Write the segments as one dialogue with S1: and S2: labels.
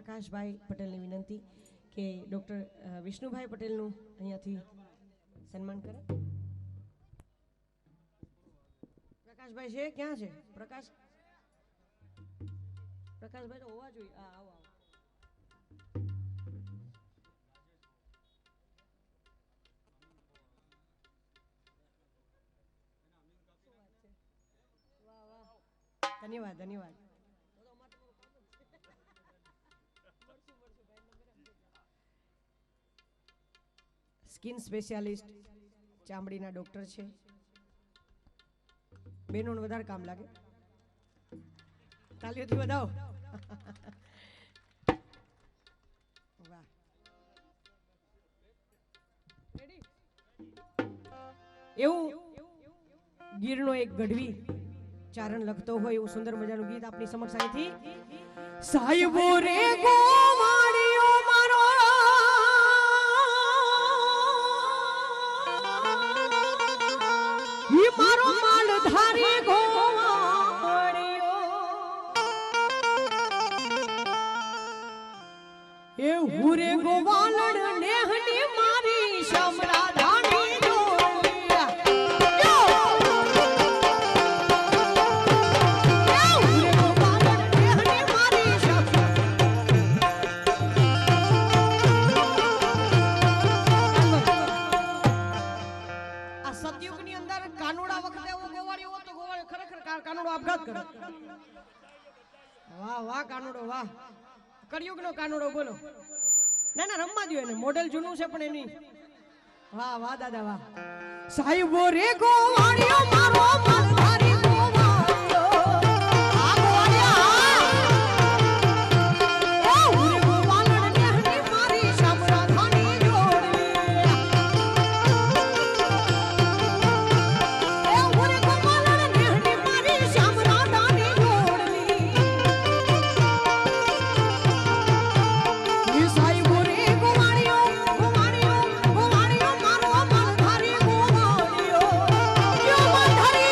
S1: પ્રકાશભાઈ પટેલની વિનંતી કે ડૉક્ટર વિષ્ણુભાઈ પટેલનું અહીંયાથી સન્માન કરે. પ્રકાશભાઈ છે ક્યાં છે? પ્રકાશભાઈ તો હોવા જોઈએ. આવો આવો. ધન્યવાદ ધન્યવાદ. સ્કિન સ્પેશિયાલિસ્ટ ચામડીના ડોક્ટર છે. બેનોને વધારે કામ લાગે. તાલીઓથી વધાવો. વાહ. એવું ગીરનો એક ગઢવી ચારણ લખતો હોય એવું સુંદર મજાનું ગીત આપની સમક્ષ અહીંથી. સાહેબો રે ગોવાળિયો મારો ઈ મારો માલધારી ગોવાળિયો એ હુરે ગોવાલડ નેહની મારી સમરાધાણી વાહ. કળિયુગનો કાનુડો બોલો. ના ના રમવા દો એને. મોડેલ જૂનું છે પણ એની. વાહ વાહ દાદા વાહ. સાહેબો રે ગોવાળિયો મારો માલધારી ગોવાળિયો આ ગોવાળિયા એ ઉરે ગોવાલડ નેહની મારી સમરાધાની જોડવી એ ઉરે ગોવાલડ નેહની મારી સમરાધાની જોડવી સાહેબો રે ગોવાળિયો ગોવાળિયો ગોવાળિયો મારો માલધારી ગોવાળિયો યો માલધારી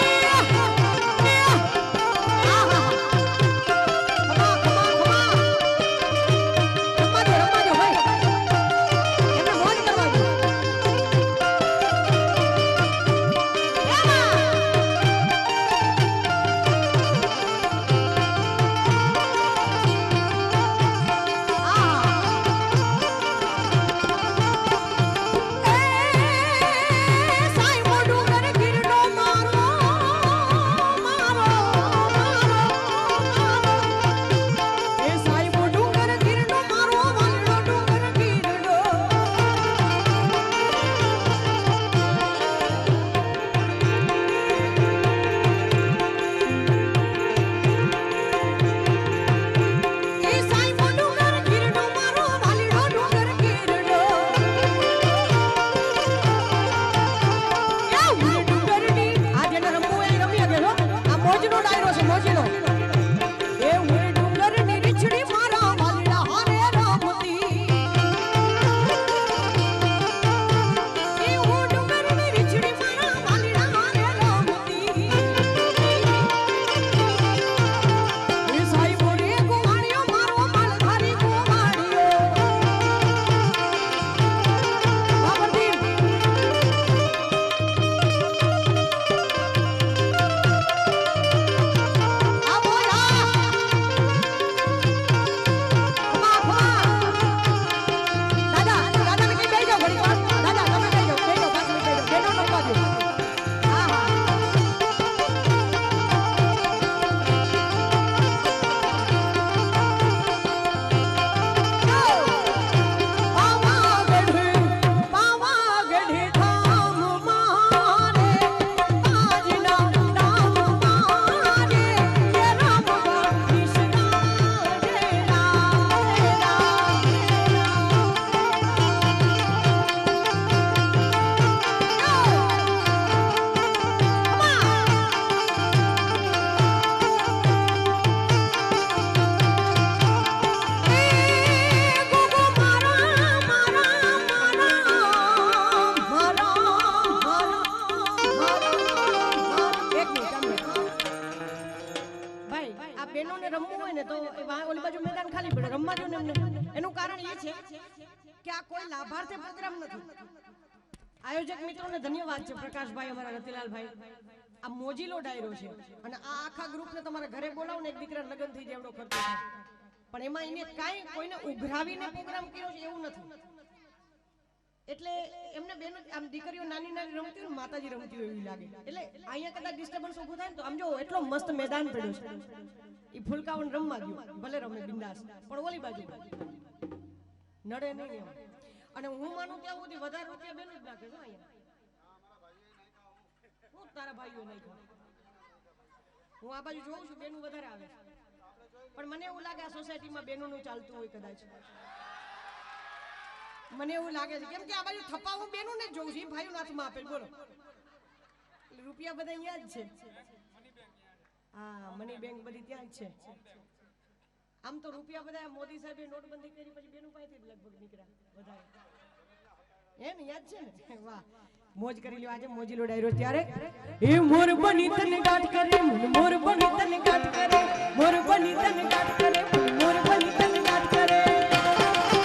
S1: બહેનોને રમવું હોય ને તો ઓલી બાજુ મેદાન ખાલી પડે, રમવા દો ને એમને. એનું કારણ એ છે કે આ કોઈ લાભાર્થી પ્રોગ્રામ નથી. આયોજક મિત્રોને ધન્યવાદ છે, પ્રકાશભાઈ, અમારા રતિલાલભાઈ. આ મોજીલો ડાયરો છે અને આ આખા ગ્રુપને તમારા ઘરે બોલાવો ને એક દીકરા લગ્ન થઈ જાય એવડો ખર્ચો થાય, પણ એમાં એને કાંઈ કોઈને ઉઘરાવીને પ્રોગ્રામ કર્યો છે એવું નથી. એટલે એમને બેનો આમ દીકરીઓ નાની નાની રમતી હોય, માતાજી રમતી હોય એવી લાગે. એટલે અહીંયા કદાચ ડિસ્ટર્બન્સ ઊભું થાય ને તો આમ જો એટલો મસ્ત મેદાન પડ્યો છે, એ ફૂલકાઓને રમવા દો, ભલે રમે બિંદાસ, પણ ઓલી બાજુ નડે નહીં એમ. અને હું માનું ત્યાં સુધી વધારે રૂપિયા બેનો જ નાખે છે અહીંયા. હું તારા ભાઈઓ નહીં ખાવ, હું આ બાજુ જોઉં છું બેનું વધારે આવે છે, પણ મને એવું લાગે આ સોસાયટીમાં બેનોનું ચાલતું હોય કદાચ. મને એવું લાગે છે કેમ કે આ બાજુ થપ્પા હું બેનું ને જોઉં છું, ભાઈઓ હાથમાં આપે. બોલો રૂપિયા બધા અહીંયા જ છે. હા, મની બેંક બધી ત્યાં જ છે. આમ તો રૂપિયા બધા મોદી સાહેબે નોટબંધી કરી પછી બેનું પાસેથી લગભગ નીકળ્યા વધારે. એમ યાદ છે ને? વાહ, મોજ કરી લ્યો આજે મોજીલો ડાયરો. ત્યારે એ મોર બની તને ગાંઠ કરે, મોર બની તને ગાંઠ કરે, મોર બની તને ગાંઠ કરે, મોર બની તને ગાંઠ કરે.
S2: મોર બની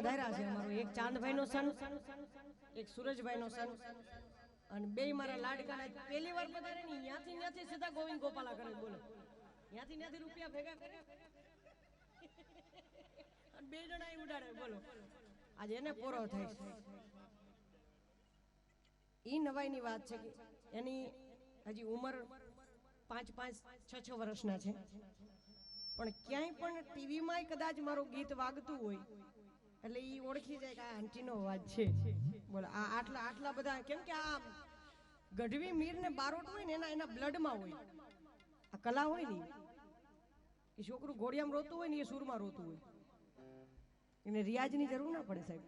S1: પધાર્યા છે અમારો એક ચાંદભાઈનો સન, એક સુરજભાઈનો સન, અને બે મારા લાડકાના પહેલી વાર પધારે ને ત્યાંથી સીધા ગોવિંદ ગોપાલા કરે. બોલો, ત્યાંથી રૂપિયા ભેગા કર્યા અને બે જણા ઉડાડે. બોલો, આજે એને પૂરો થાય છે. ઈ નવાઈની વાત છે કે એની હજી ઉંમર 5-5-6 વર્ષના છે, પણ ક્યાંય પણ ટીવીમાં કદાચ મારું ગીત વાગતું હોય એટલે ઈ ઓળખી જાય કે આ આંટીનો અવાજ છે. બોલો, આ આટલા બધા, કેમ કે આ ગઢવી મીર ને બારોટ હોય ને એના બ્લડમાં હોય. આ કલા હોય ને એ છોકરું ઘોડિયામાં રોતું હોય ને એ સુરમાં રોતું હોય. એને રિયાજની જરૂર ના પડે સાહેબ,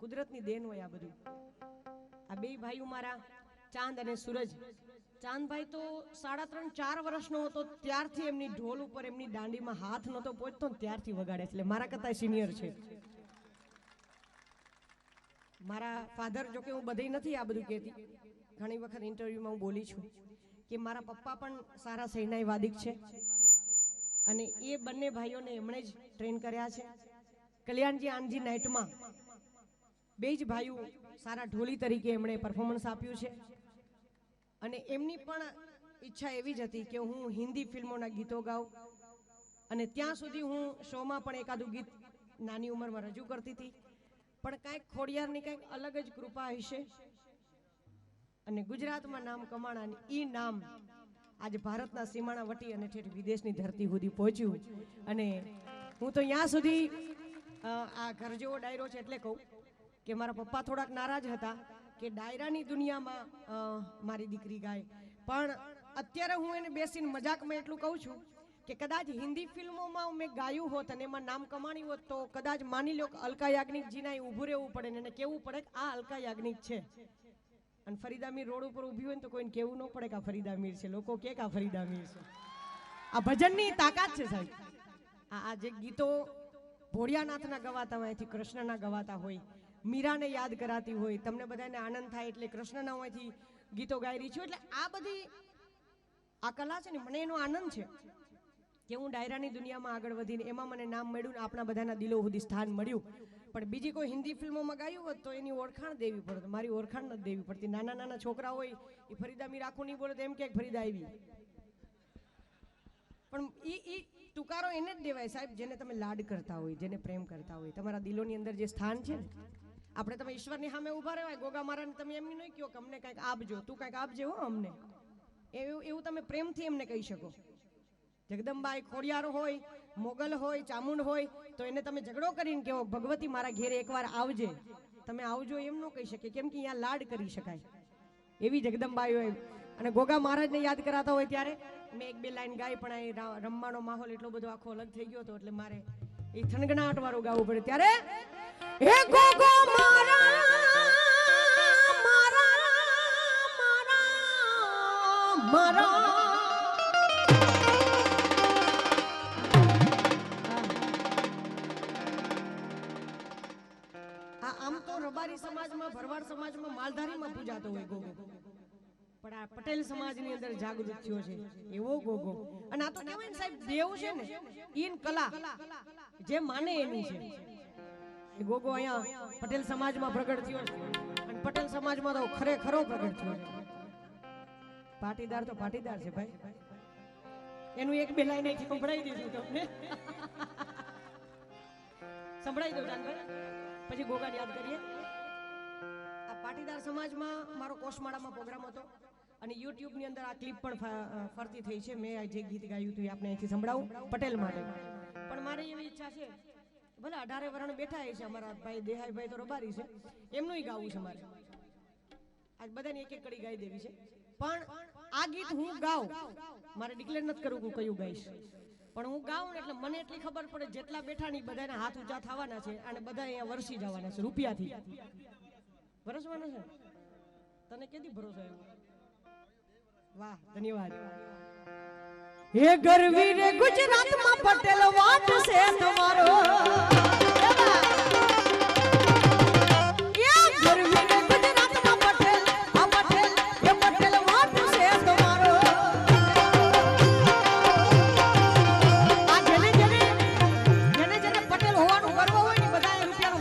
S1: કુદરતની દેન હોય આ બધું. આ બે ભાઈઓ મારા ચાંદ અને સૂરજ. ચાંદભાઈ તો 3.5-4 વર્ષનો હતો ત્યારથી એમની ઢોલ ઉપર એમની દાંડીમાં હાથ નતો પહોંચતો ને ત્યારથી વગાડે, એટલે મારા કરતા સિનિયર છે. મારા ફાધર, જો કે હું બધી નથી આ બધું કહેતી, ઘણી વખત ઇન્ટરવ્યુમાં હું બોલી છું કે મારા પપ્પા પણ સારા સૈનાઈ વાદિક છે અને એ બંને ભાઈઓને એમણે જ ટ્રેન કર્યા છે. કલ્યાણજી આનજી નાઇટમાં બે જ ભાઈઓ સારા ઢોલી તરીકે એમણે પરફોર્મન્સ આપ્યું છે અને એમની પણ ઈચ્છા એવી જ હતી કે હું હિન્દી ફિલ્મોના ગીતો ગાઉં અને ત્યાં સુધી હું શોમાં પણ એકાદું ગીત નાની ઉંમરમાં રજૂ કરતી હતી. પણ કાંઈક ખોડિયારની કંઈક અલગ જ કૃપા હશે અને ગુજરાતમાં નામ કમાણાની ઈ નામ આજે ભારતના સીમાડા વટી અને ઠેઠ વિદેશની ધરતી સુધી પહોંચ્યું. અને હું તો ત્યાં સુધી આ ઘર જેવો ડાયરો છે એટલે કહું કે મારા પપ્પા થોડાક નારાજ હતા કે ડાયરાની દુનિયામાં મારી દીકરી ગાય, પણ અત્યારે હું એને બેસીને મજાકમાં એટલું કહું છું કે કદાચ હિન્દી ફિલ્મોમાં મેં ગાયું હોત અને એમાં નામ કમાણી હોત તો કદાચ માની લો કે અલકા યાજ્ઞિકજીના ઊભું રહેવું પડે ને એને કહેવું પડે કે આ અલકા યાજ્ઞિક છે. અને ફરીદા મીર રોડ ઉપર ઊભી હોય ને તો કોઈને કહેવું ન પડે કે આ ફરીદા મીર છે. લોકો કે આ ફરીદા મીર છે. આ ભજનની તાકાત છે સાહેબ. આ જે ગીતો ભોળિયાનાથના ગવાતા હોય, અહીંથી કૃષ્ણના ગવાતા હોય, મીરાને યાદ કરાતી હોય, તમને બધાને આનંદ થાય એટલે કૃષ્ણના હોયથી ગીતો ગાઈ રહી છું. એટલે આ બધી આ કલા છે ને, મને એનો આનંદ છે કે હું ડાયરાની દુનિયામાં આગળ વધીને એમાં મને નામ મળ્યું ને આપણા બધાના દિલો સુધી સ્થાન મળ્યું. પણ બીજી કોઈ હિન્દી ફિલ્મોમાં ગાયું હોત તો એની ઓળખાણ દેવી પડે, મારી ઓળખાણ નથી દેવી પડતી. નાના નાના છોકરા હોય એ ફરીદા મીર આખું નહીં બોલે તો એમ કે ફરીદા આવી, પણ એ તુકારો એને જ દેવાય સાહેબ જેને તમે લાડ કરતા હોય, જેને પ્રેમ કરતા હોય. તમારા દિલોની અંદર જે સ્થાન છે ને, આપણે તમે ઈશ્વરની સામે ઊભા રહેવાય, ગોગા મહારાજને તમે એમ નહીં કહો કે અમને કંઈક આપજો, તું કંઈક આપજે હો અમને, એવું તમે પ્રેમથી એમને કહી શકો. જગદંબાઈ ખોડિયાર હોય, મોગલ હોય, ચામુંડ હોય તો એને તમે ઝઘડો કરીને કહો ભગવતી મારા ઘેરે એકવાર આવજે, તમે આવજો એમ ન કહી શકે, કેમ કે અહીંયા લાડ કરી શકાય એવી જગદંબાઈ હોય. અને ગોગા મહારાજને યાદ કરાતા હોય ત્યારે મેં 1-2 લાઈન ગાઈ, પણ અહીં રમવાનો માહોલ એટલો બધો આખો અલગ થઈ ગયો હતો એટલે મારે એ થનગનાટ વાળું ગાવું પડે. ત્યારે હે ગોગો મારા મારા મારા મારા આમ તો રબારી સમાજમાં, ભરવાડ સમાજમાં, માલધારીમાં પૂજાતો હોય ગોગો, પણ આ પટેલ સમાજની અંદર જાગૃત થયો છે એવો ગોગો. અને આ તો કહેવાય ને સાહેબ, દેવ છે ને ઈન કલા જે માને એની છે. એ ગોગો અહીંયા પટેલ સમાજમાં પ્રગટ થયો છે અને પટેલ સમાજમાં તો ખરેખરો પ્રગટ થયો છે. પાટીદાર તો પાટીદાર છે ભાઈ, એનું 1-2 લાઈન અહીંથી સંભળાવી દઈશું તમને, સંભળાવી દઉં જાનભાઈ, પછી ગોગાને યાદ કરીએ. આ પાટીદાર સમાજમાં મારો કોસમાળામાં પ્રોગ્રામ હતો અને યુટ્યુબની અંદર આ ક્લિપ પણ ફરતી થઈ છે. મેં જે ગીત ગાયું હતું એ આપણે અહીંથી સંભળાવું પટેલ માટે. પણ મારી એવી ઈચ્છા છે, ભલે 18 વરણ બેઠા છે અમારા ભાઈ દેહાઈભાઈ તો રબારી છે, એમનું ગાવું છે મારે. આજ બધાને એક કડી ગાઈ દેવી છે, પણ આ ગીત હું ગાઉં, મારે ડિક્લેર નથી કરવું હું કયું ગાઈશ, પણ હું ગાઉં એટલે મને એટલી ખબર પડે જેટલા બેઠા ની બધાના હાથ ઊંચા થવાના છે અને બધા અહીંયા વરસી જવાના છે રૂપિયાથી. વરસવાના છે? તને કેદી ભરોસો આવ્યો? વાહ, ધન્યવાદ. હે ગરવી રે ગુજરાતમાં પટેલ વાટ છે તમારો, પટેલ હોવાનું ગર્વ હોય ને બધા રૂપિયાનો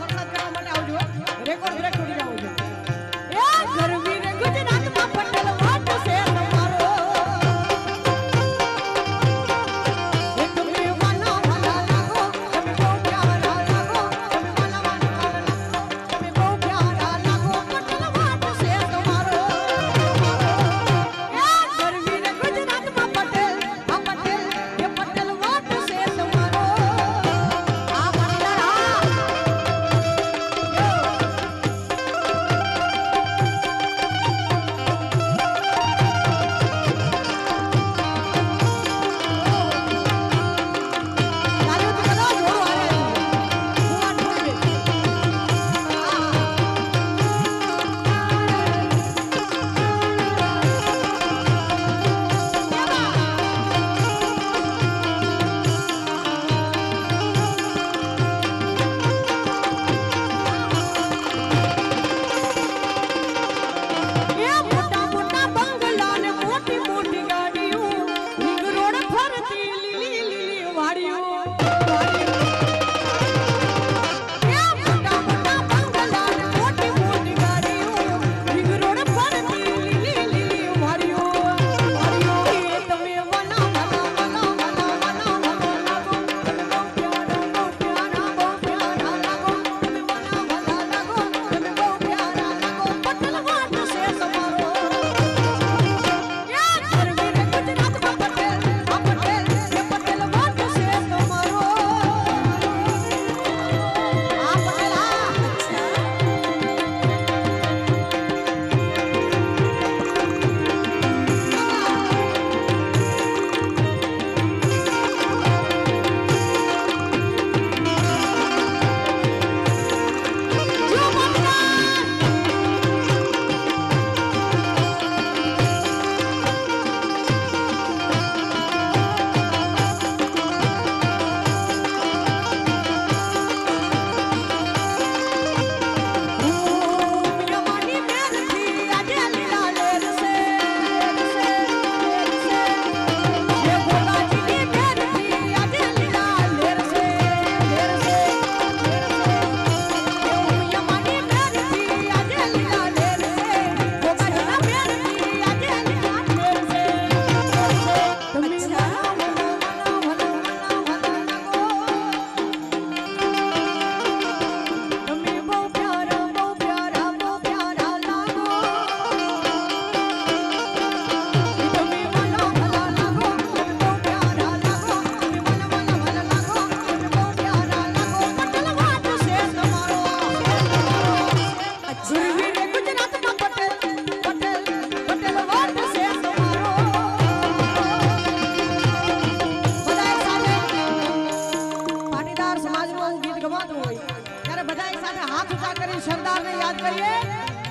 S1: બોલીએ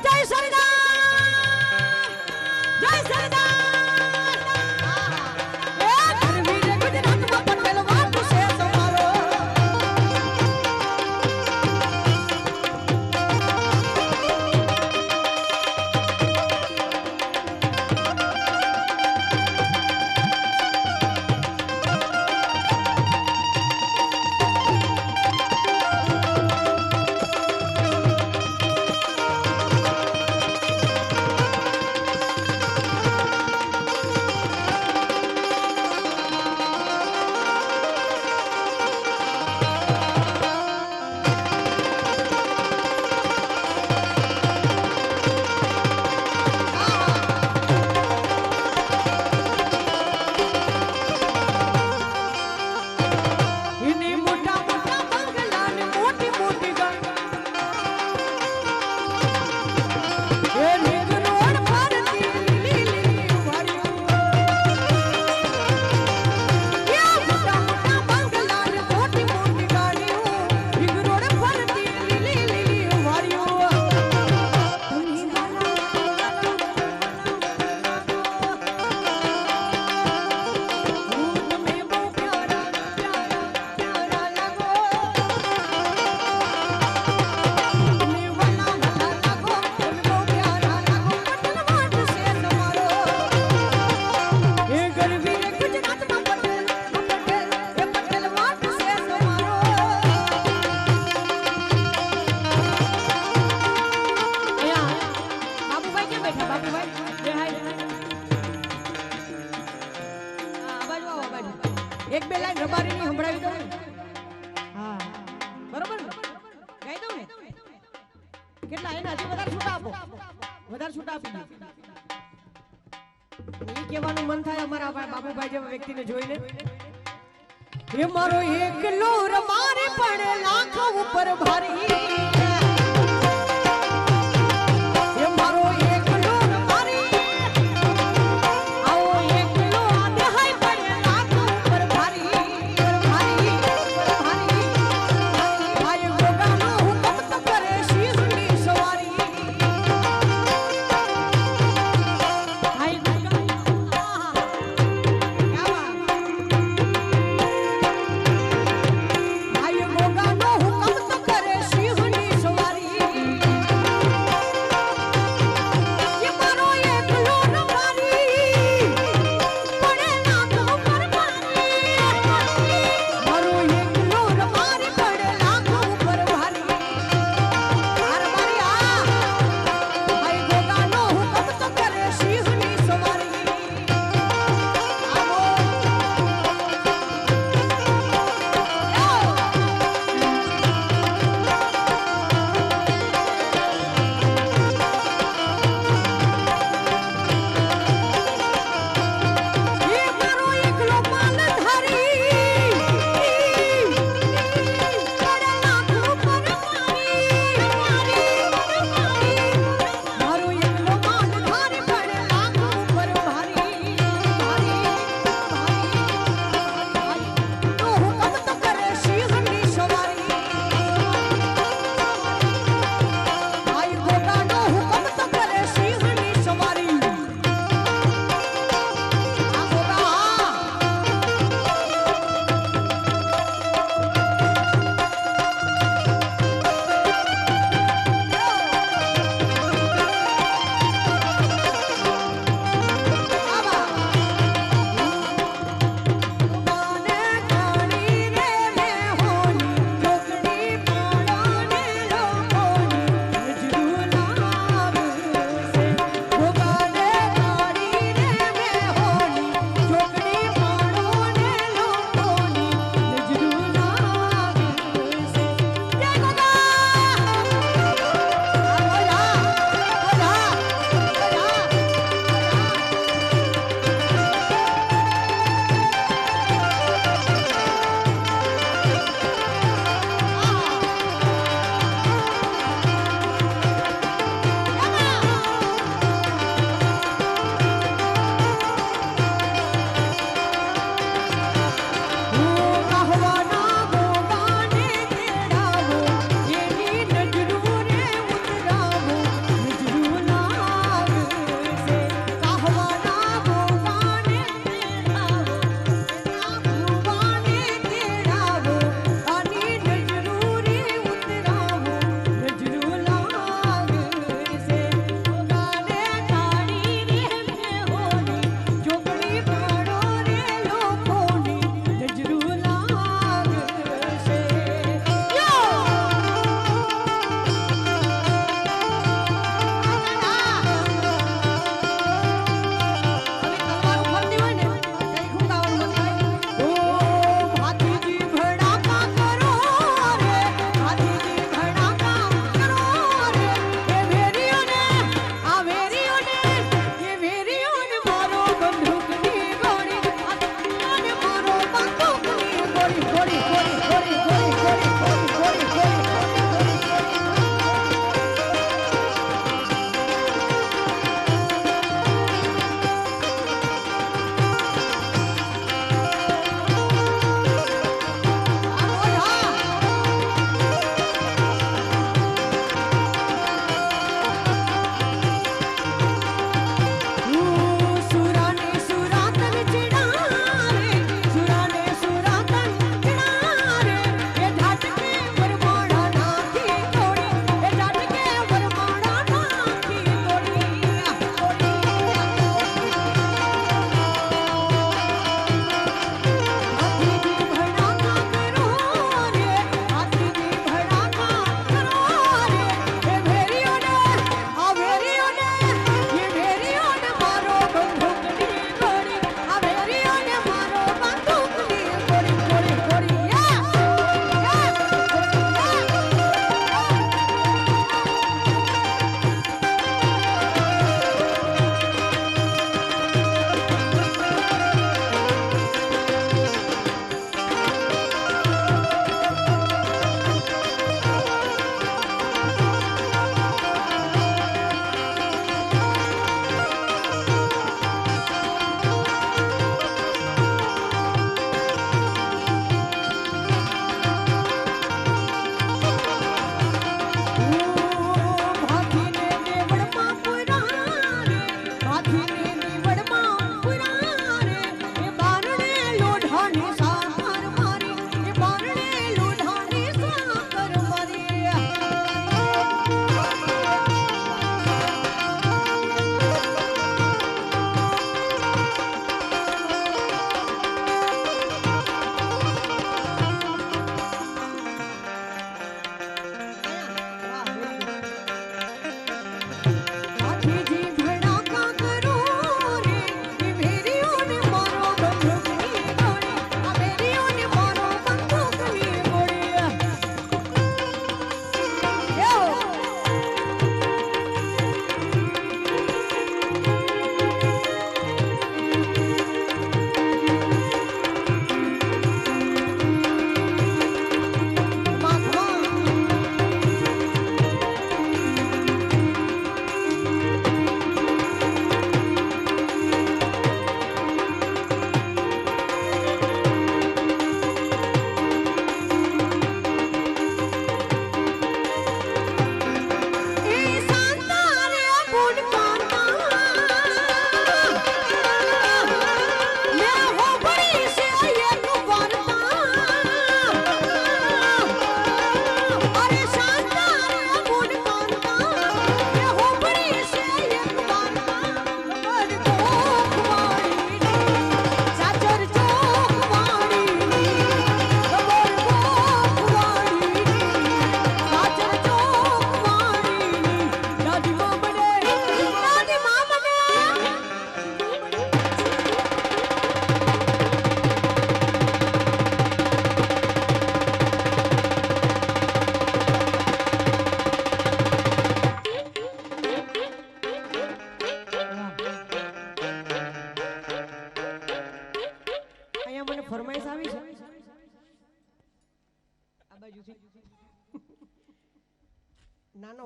S1: જય સરદાર જય સરદાર એ ગરવી ગુજરાતમાં પટેલ વાટ છે તમારો એક બે લાઈન રબારીની સંભળાવી દો ને હા બરોબર ગાઈ દઉં ને કેટલા એના હજી વધારે છૂટા આપો વધારે છૂટા આપી દો એ કહેવાનું મન થાય અમારા બાબુભાઈ જેવા વ્યક્તિને જોઈને એ મારો એકલો રબારે પડે લાખો ઉપર ભારી સિંહની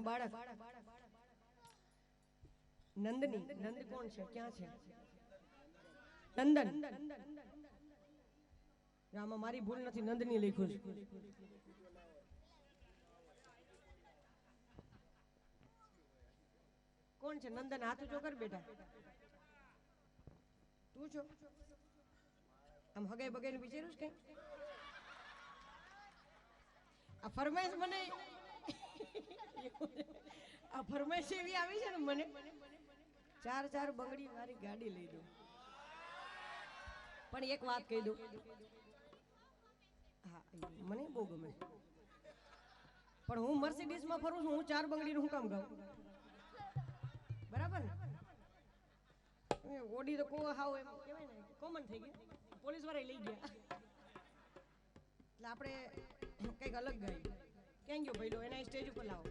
S1: બાળક નંદની. નંદ કોણ છે? ક્યાં છે? નંદન. આમાં મારી ભૂલ નથી, નંદની લખ્યું છે. કોણ છે નંદન? હાથ ઊંચો કર બેટા. તું છો? આમ હગાઈ બગાઈ વિચાર્યું છે કઈ? આ ફરમાઈશ મને આ ફરમાઈશ એવી આવી છે ને મને 4 બંગડી વાળી ગાડી લઈ દો. પણ એક વાત કહી દઉં, હા મને બહુ ગમે, પણ હું મર્સિડીઝ માં ફરું છું, હું 4 બંગડી નું કામ ગાઉં? બરાબર ને? ઓડી તો કો હાવ એમ કહેવાય ને કોમન થઈ ગઈ, પોલીસ વાળા લઈ ગયા, એટલે આપણે કંઈક અલગ ગાઈ. ક્યાં ગયો ભાઈલો? એના સ્ટેજ ઉપર લાવો.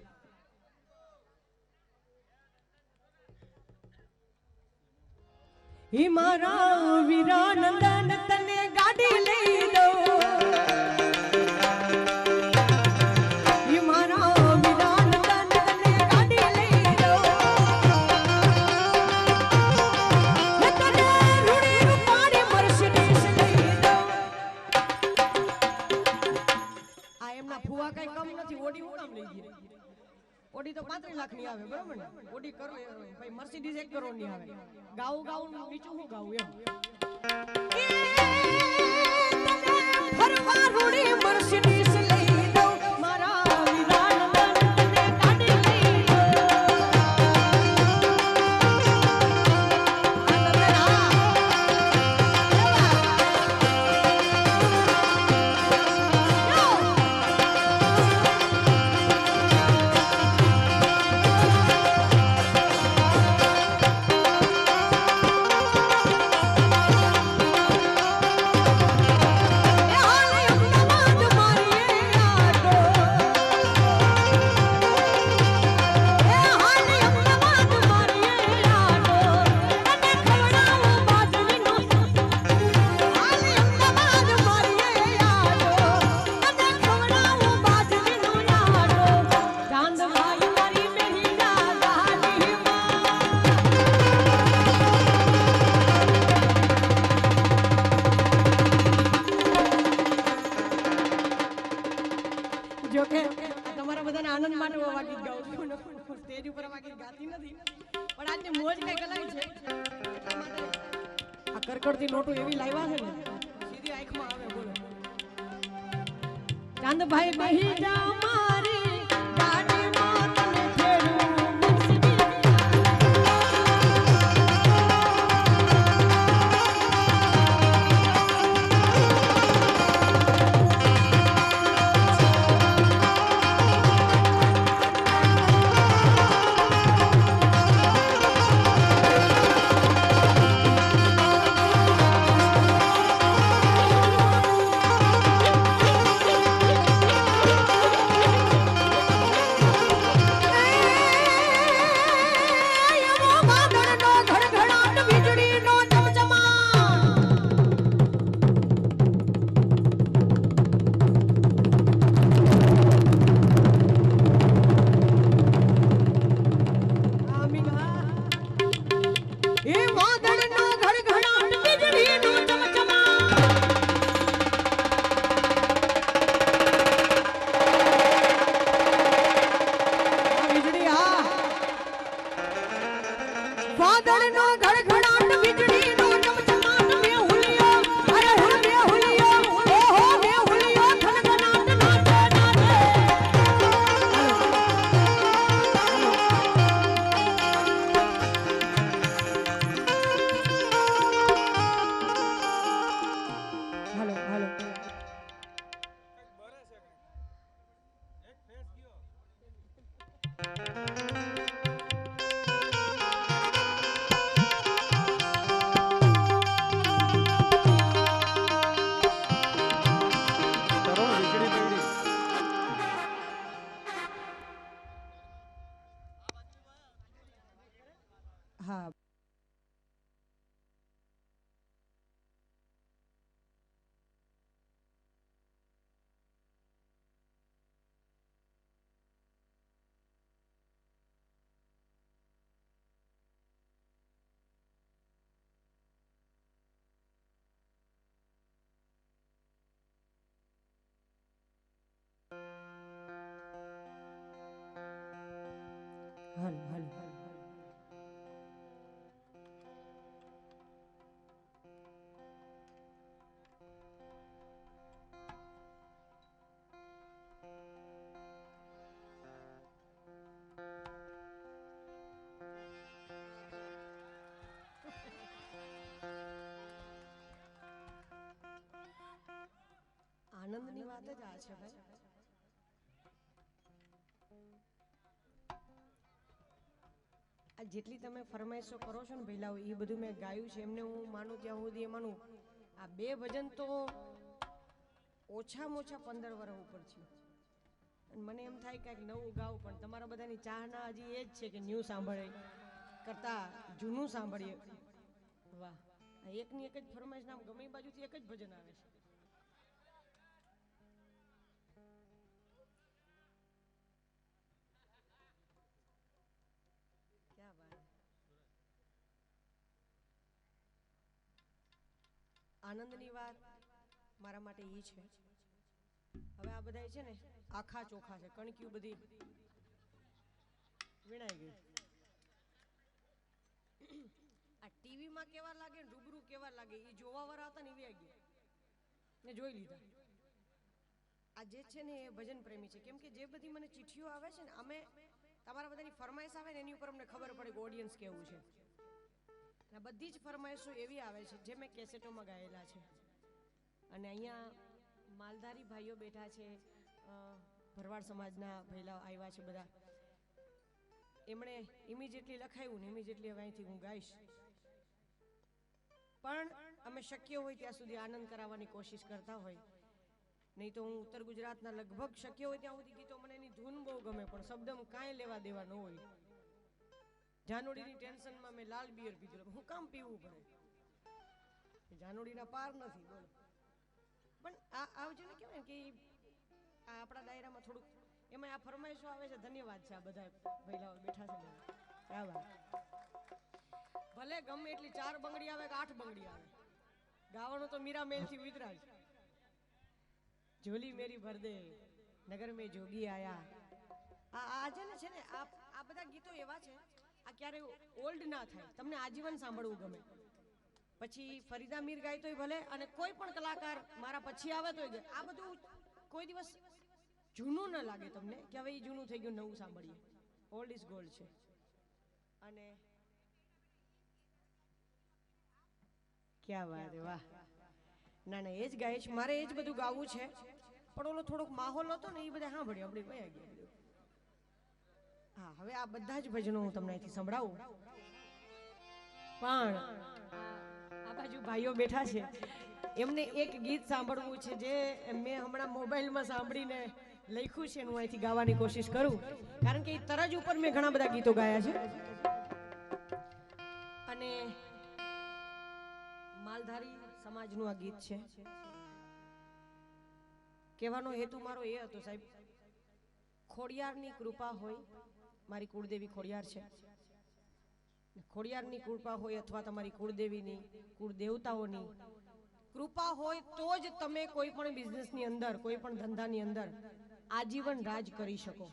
S1: હી મારા વીરા નંદન તને ગાડી લઈ દો. હી મારા વીરા નંદન તને ગાડી લઈ દો. તને રૂડી રૂપારી મર્સિડીઝ લઈ દો. આ એમના ફુવા કઈ કમ નથી, ઓડી હું કામ લઈ ગયા? ઓડી તો 35 લાખ ની આવે, બરાબર ને? ઓડી કરો ભાઈ, મર્સિડીઝ 1 કરોડ ની આવે. ગાઉં બીજું હું ગાઉં એમ. ફરવા રૂડી મર્સિડીઝ લઈ દો. મારા વીરા નંદન તને ગાડી લઈ દો. જોકે તમારા બધાને આનંદ માટે આ ગીત ગાઉં છું, સ્ટેજ ઉપર આ ગીત ગાતી નથી, પણ આજની મોજ કઈ કલાઈ છે. આ કરકડતી નોટો એવી લાવ્યા છે ને સીધી આંખમાં આવે. બોલો ચાંદભાઈ બેહી જા મારી ગાડીમાં, તને ફેરું વાદળનો ગડગડાટ વીજળીનો ચમચમાટ મે હુલિયો, અરે હું મે હુલિયો, ઓહો મે હુલિયો, ખનખનાટ નાચે નાચે. હાલો હાલો હા. હાલ હાલ આનંદની વાત જ આ છે ભાઈ. આ જેટલી તમે ફરમાઈશો કરો છો ને ભઈલાઓ એ બધું મેં ગાયું છે એમને હું માનું ત્યાં સુધી એ માનું. આ 2 ભજન તો ઓછામાં ઓછા 15 વર્ષ ઉપર છે અને મને એમ થાય કે નવું ગાવું પણ તમારા બધાની ચાહના હજી એ જ છે કે ન્યૂ સાંભળે કરતા જૂનું સાંભળીએ. વાહ, એકની એક જ ફરમાઈશ નામ ગમે બાજુથી એક જ ભજન આવે છે. આનંદની વાત મારા માટે એ છે. હવે આ બધા છે ને આખા ચોખા છે, કણક્યું બધી વીણાઈ ગઈ. આ ટીવીમાં કેવા લાગે ને રૂબરૂ કેવા લાગે એ જોવા વાળા હતા ને એવી ગયા ને જોઈ લીધા. આ જે છે ને એ ભજન પ્રેમી છે, કેમ કે જે બધી મને ચિઠ્ઠીઓ આવે છે ને અમે તમારા બધાની ફરમાઈશ આવે ને એની ઉપર અમને ખબર પડે કે ઓડિયન્સ કેવું છે. બધી જ ફરમાઈશો એવી આવે છે જે મેં કેસેટોમાં ગાયેલા છે. અને અહીંયા માલધારી ભાઈઓ બેઠા છે, ભરવાડ સમાજના ભઈલા આવ્યા છે બધા. એમણે ઇમિડિયેટલી લખાયું ને ઇમિડિયેટલી હવે અહીંથી હું ગાઈશ. પણ અમે શક્ય હોય ત્યાં સુધી આનંદ કરાવવાની કોશિશ કરતા હોય. નહીં તો હું ઉત્તર ગુજરાતના લગભગ શક્ય હોય ત્યાં સુધી ગીતો મને એની ધૂન બહુ ગમે પણ શબ્દમાં કાંઈ લેવા દેવા ન હોય. જાનોડીની ટેન્શનમાં મેં લાલ બિયર પીધું, હું કામ પીવું પડે? જાનોડીના પાર નથી બોલો. પણ આ આવજો ને કહેવાય કે આ આપણા દાયરામાં થોડુંક એમાં આ ફરમાઈશો આવે છે. ધન્યવાદ છે આ બધા ભઈલાઓ બેઠા છે. ક્યાં વાત. ભલે ગમે એટલી 4 બંગડી આવે કે 8 બંગડી આવે, ગાવાનું તો મીરા મેલથી વિતરાજ. જોલી મેરી ભર દે નગર મેં જોગી આયા. આ છે ને આ બધા ગીતો એવા છે આ ક્યારે ઓલ્ડ ના થાય, તમને આજીવન સાંભળવું ગમે. પછી ફરીદા મીર ગાય તોય ભલે અને કોઈ પણ કલાકાર મારા પછી આવે તોય આ બધું કોઈ દિવસ જૂનું ન લાગે તમને કે હવે એ જૂનું થઈ ગયું નવું સાંભળીએ. ઓલ્ડ ઇઝ ગોલ્ડ છે. અને ક્યાં વાત, વાહ. ના ના એ જ ગાય છે, મારે એ જ બધું ગાવું છે. પણ ઓલો થોડોક માહોલ હતો ને એ બધા સાંભળ્યો આપણે વયા ગયા. હા, હવે આ બધા જ ભજનો હું તમને અહીંથી સંભળાવું. પણ આ બાજુ ભાઈઓ બેઠા છે એમને એક ગીત સાંભળવું છે જે મેં હમણાં મોબાઈલમાં સાંભળીને લખ્યું છે. હું અહીંથી ગાવાની કોશિશ કરું કારણ કે એ તરજ ઉપર મેં ઘણા બધા ગીતો ગાયા છે. અને માલધારી સમાજનું આ ગીત છે. કહેવાનો હેતુ મારો એ હતો સાહેબ, ખોડિયારની કૃપા હોય. મારી કુળદેવી ખોડિયાર છે. ખોડિયારની કૃપા હોય અથવા તમારી કુળદેવીની કુળદેવતાઓની કૃપા હોય તો જ તમે કોઈ પણ બિઝનેસની અંદર કોઈ પણ ધંધાની અંદર આજીવન રાજ કરી શકો.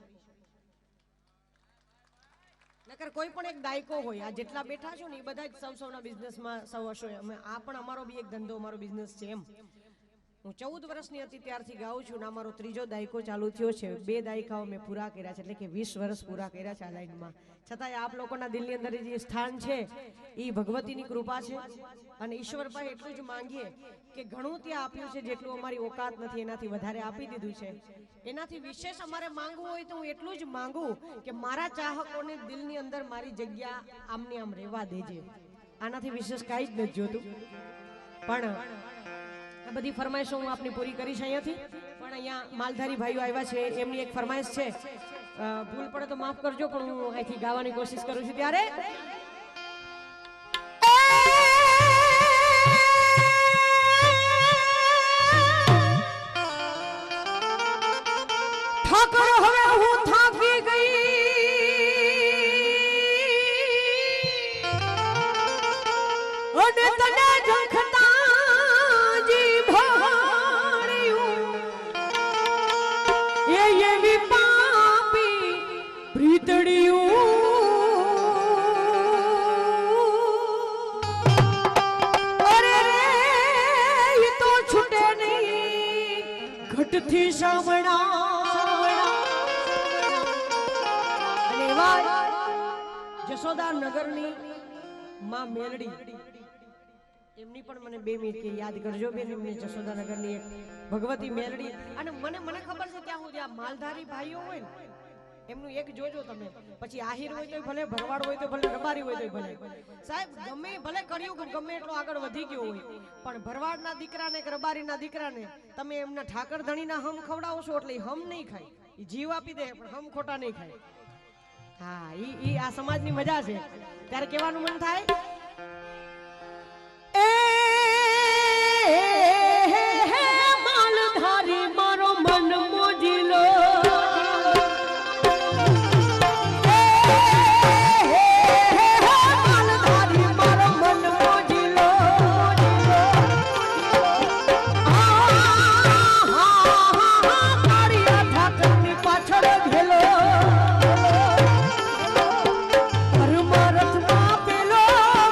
S1: નકર કોઈ પણ એક દાયકો હોય. આ જેટલા બેઠા છો ને એ બધા જ સૌના બિઝનેસમાં સૌ હશો. અમે આ પણ અમારો બી એક ધંધો અમારો બિઝનેસ છે. એમ હું 14 વર્ષની હતી ત્યારથી ગાઉં છું ને અમારો 3જો દાયકો ચાલુ થયો છે. 2 દાયકાઓ મેં પૂરા કર્યા છે, એટલે કે 20 વર્ષ પૂરા કર્યા છે આ લાઈનમાં. છતાંય આપ લોકોના દિલની અંદર જે સ્થાન છે એ ભગવતીની કૃપા છે. અને ઈશ્વર પાસે એટલું જ માંગીએ કે ઘણું ત્યાં આપ્યું છે, જેટલું અમારી ઓકાત નથી એનાથી વધારે આપી દીધું છે. એનાથી વિશેષ અમારે માંગવું હોય તો હું એટલું જ માંગુ કે મારા ચાહકોને દિલની અંદર મારી જગ્યા આમની આમ રહેવા દેજે. આનાથી વિશેષ કાંઈ જ નથી જોતું. પણ આ બધી ફરમાઈશો હું આપની પૂરી કરીશ અહીંયાથી. પણ અહીંયા માલધારી ભાઈઓ આવ્યા છે, એમની એક ફરમાઈશ છે. ભૂલ પડે તો માફ કરજો, પણ હું અહીંથી ગાવાની કોશિશ કરું છું. ત્યારે ઠાકર હવે હું થાકી ગઈ અને તને ઝંખતા એવી પાપી પ્રીતડિયું નથી સાંભળા અને એવા જશોદા નગરની માં મેલડી એમની પણ મને 2 મિનિટ કે યાદ કરજો બેન એમની જશોદાનગરની એક ભગવતી મેલડી અને મને ખબર છે ત્યાં સુધી આ માલધારી ભાઈઓ હોય ને એમનું એક જોજો તમે પછી આહિર હોય તો ભલે ભરવાડ હોય તો ભલે રબારી હોય તો ભલે સાહેબ ગમે ભલે કર્યું ગમે એટલો આગળ વધી ગયો હોય પણ ભરવાડના દીકરાને કે રબારીના દીકરાને તમે એમના ઠાકર ધણીના હમ ખવડાવો છો એટલે હમ નહીં ખાય એ જીવ આપી દે પણ હમ ખોટા નહીં ખાય હા ઈ આ સમાજની મજા છે ત્યારે કહેવાનું મન થાય માલધારી મારો મન મોજીલો પેલો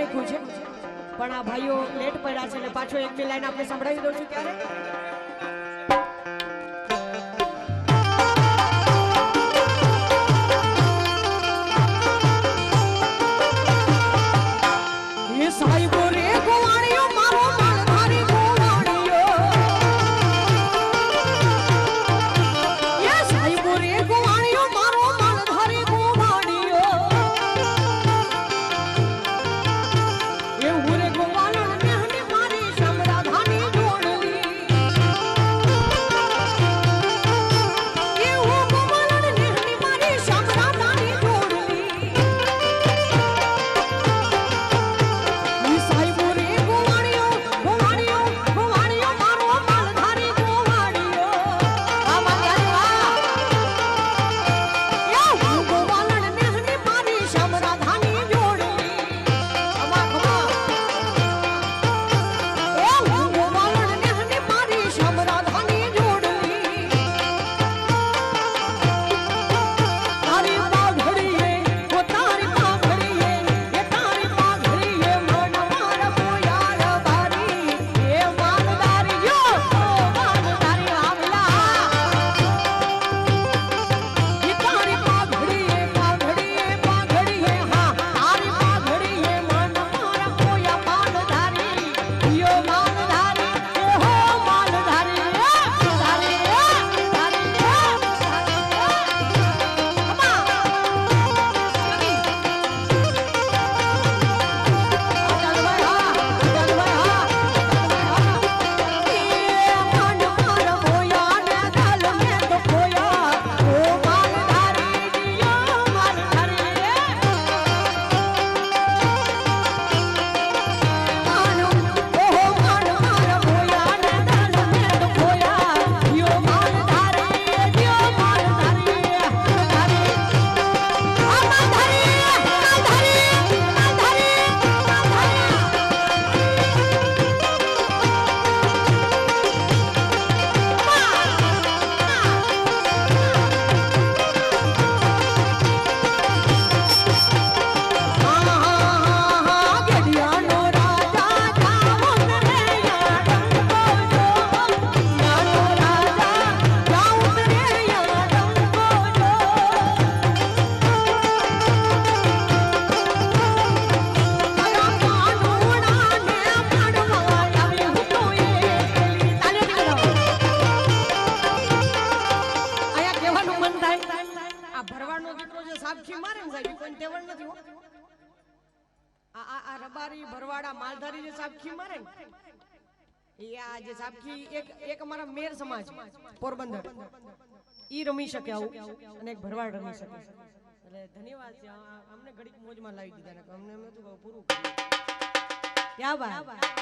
S1: નાખ્યું છે પણ આ ભાઈઓ લેટ પડ્યા છે એટલે પાછો એક બે લાઈન આપણે સંભળાવી દઉં છું ત્યારે સાહેબો રે ગોવાણીઓ મારો માલધારી ગોવાણીઓ એ સાહેબો રે ગોવાણીઓ મારો માલધારી ગોવાણીઓ એ હું રે ગોવાળણ નેહની મારી શામરાધાની જોડલી એ હું ગોવાળણ નેહની મારી શામરાધાની જોડલી સાહેબો રે ગોવાણીઓ ગોવાણીઓ ગોવાણીઓ મારો માલધારી ગોવાણીઓ આ માલધારી વાહ એ હું ગોવાળણ નેહની મારી શામરાધાની જોડલી ખમા ખમા એ હું ગોવાળણ નેહની મારી શામરાધાની જોડલી તારી પાઘડીએ ઓ તારી પાઘડીએ એ તારી પાઘડીએ મન મારા પોયાર બારી એ માલધારી યો માલધારી આવલા એ તારી પાઘડીએ પાઘડીએ પાઘડીએ હા તારી પાઘડીએ મન મારા પોયા માલધારી યો માલધારી એ હો માલધારી માલધારી રબારી ભરવાડા માલધારી જે સાબખી મારે ને એ આ જે સાબખી એક અમારા મેર સમાજ પોરબંદર ઈ રમી શકે આવું અને એક ભરવાડ રમી શકે એટલે ધન્યવાદ છે અમને ઘડીક મોજમાં લાવી દીધા ને અમને એમ હતું પૂરું ક્યાં બાત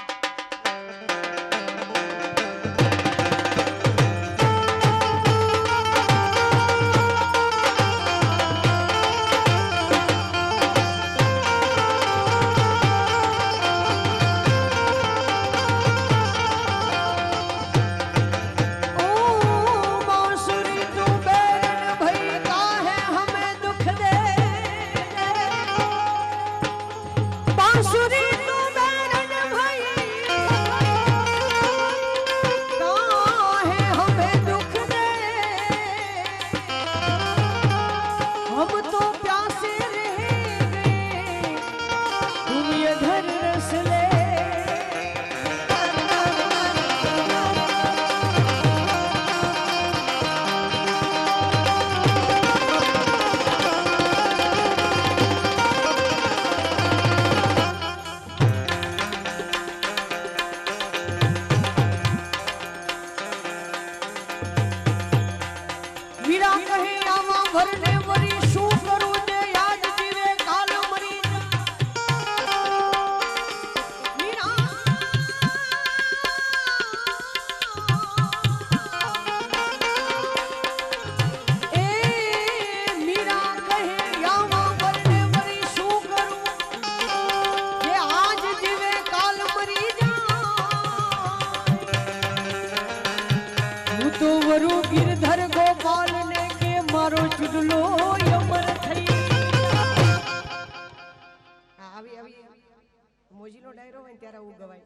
S1: વિષનો ડાયરો હોય ત્યારે આવું ગવાય.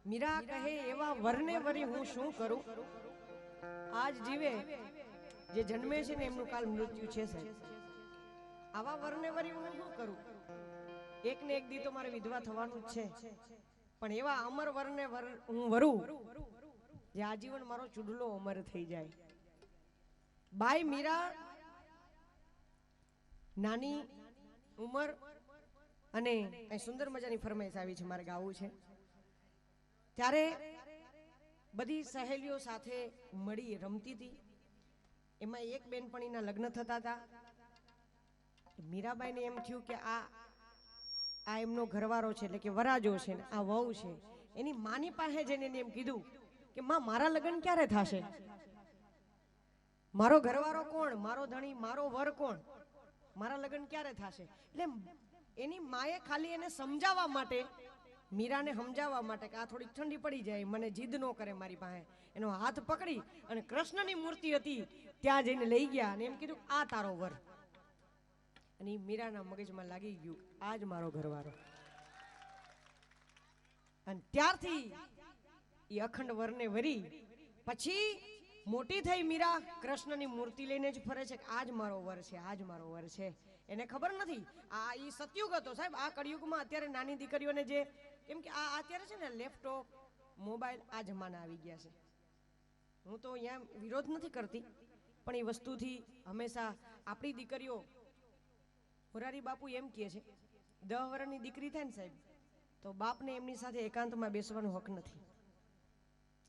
S1: મીરા કહે એવા વરને વરી હું શું કરું, આજ જીવે જે જન્મે છે ને એમનું કાલ મૃત્યુ છે સાહેબ. આવા વરને વરી હું શું કરું, એક ને એક દી તો મારે વિધવા થવાનું જ છે, પણ એવા અમર વરને હું વરું જે આજીવન મારો ચૂડલો અમર થઈ જાય. બાઈ મીરા નાની ઉંમર અને કઈ સુંદર મજાની ફરમાઈશ આવી છે, મારે ગાવું છે. ત્યારે બધી સહેલીઓ સાથે મળી રમતી હતી. એમાં એક બેનપણીના લગ્ન થતા હતા. મીરાબાઈને એમ થયું કે આ એમનો ઘરવાળો છે, એટલે કે વરાજો છે ને આ વહુ છે. એની માની પાસે જઈને એને એમ કીધું કે માં મારા લગ્ન ક્યારે થશે, મારો ઘરવાળો કોણ, મારો ધણી, મારો વર કોણ, મારા લગ્ન ક્યારે થશે. એટલે એની માએ ખાલી એને સમજાવવા માટે, મીરાને સમજાવવા માટે કે આ થોડીક ઠંડી પડી જાય, મને જીદ ન કરે મારી પાસે, એનો હાથ પકડી અને કૃષ્ણની મૂર્તિ હતી ત્યાં જઈને લઈ ગયા અને એમ કીધું આ તારો વર. અને મીરાના મગજમાં લાગી ગયું આ જ મારો ઘરવાળો. અને ત્યારથી એ અખંડ વરને વરી પછી મોટી થઈ મીરા કૃષ્ણની મૂર્તિ લઈને જ ફરે છે કે આજ મારો વર છે, આજ મારો વર છે. એને ખબર નથી આ ઈ સતયુગ હતો સાહેબ. આ કળિયુગમાં અત્યારે નાની દીકરીઓને જે કેમ કે આ અત્યારે છે ને લેપટોપ મોબાઈલ આ જમાના આવી ગયા છે. હું તો અહીંયા વિરોધ નથી કરતી, પણ એ વસ્તુથી હંમેશા આપણી દીકરીઓ, મોરારી બાપુ એમ કહે છે 10 વર્ષની દીકરી થાય ને સાહેબ તો બાપને એમની સાથે એકાંતમાં બેસવાનો હક નથી,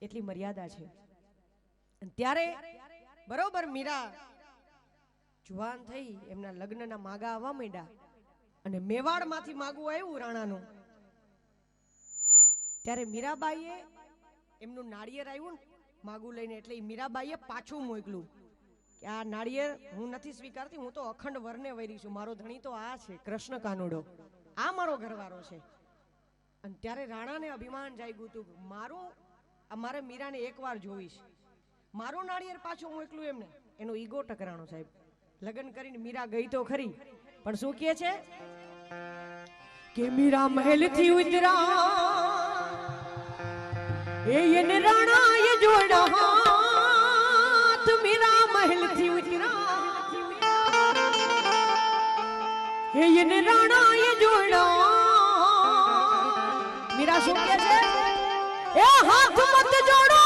S1: એટલી મર્યાદા છે. ત્યારે બરોબર મીરા જુવાન થઈ, એમના લગ્નના માગા આવવા માંડ્યા અને મેવાડમાંથી માગું આવ્યું રાણાનું. ત્યારે મીરાબાઈએ એમનું નાળિયેર આવ્યું ને માગું લઈને, એટલે મીરાબાઈએ પાછું મોકલું કે આ નાળિયેર હું નથી સ્વીકારતી, હું તો અખંડ વરને વરી છું, મારો ધણી તો આ છે કૃષ્ણ કાનુડો, આ મારો ઘરવાળો છે. અને ત્યારે રાણાને અભિમાન જાગ્યું હતું મારે મીરાને એકવાર જોઈશ, મારું નાળિયેર પાછું મોકલું એમને. એનો ઈગો ટકરાણો સાહેબ. લગ્ન કરીને મીરા ગઈ તો ખરી, પણ શું કહે છે કે મીરા મહેલ થી ઉતરા એને રાણા એ જોડા હાથ, મીરા મહેલ થી ઉતરા એને રાણા એ જોડા. મીરા શું કહે છે એ હાથ મત જોડો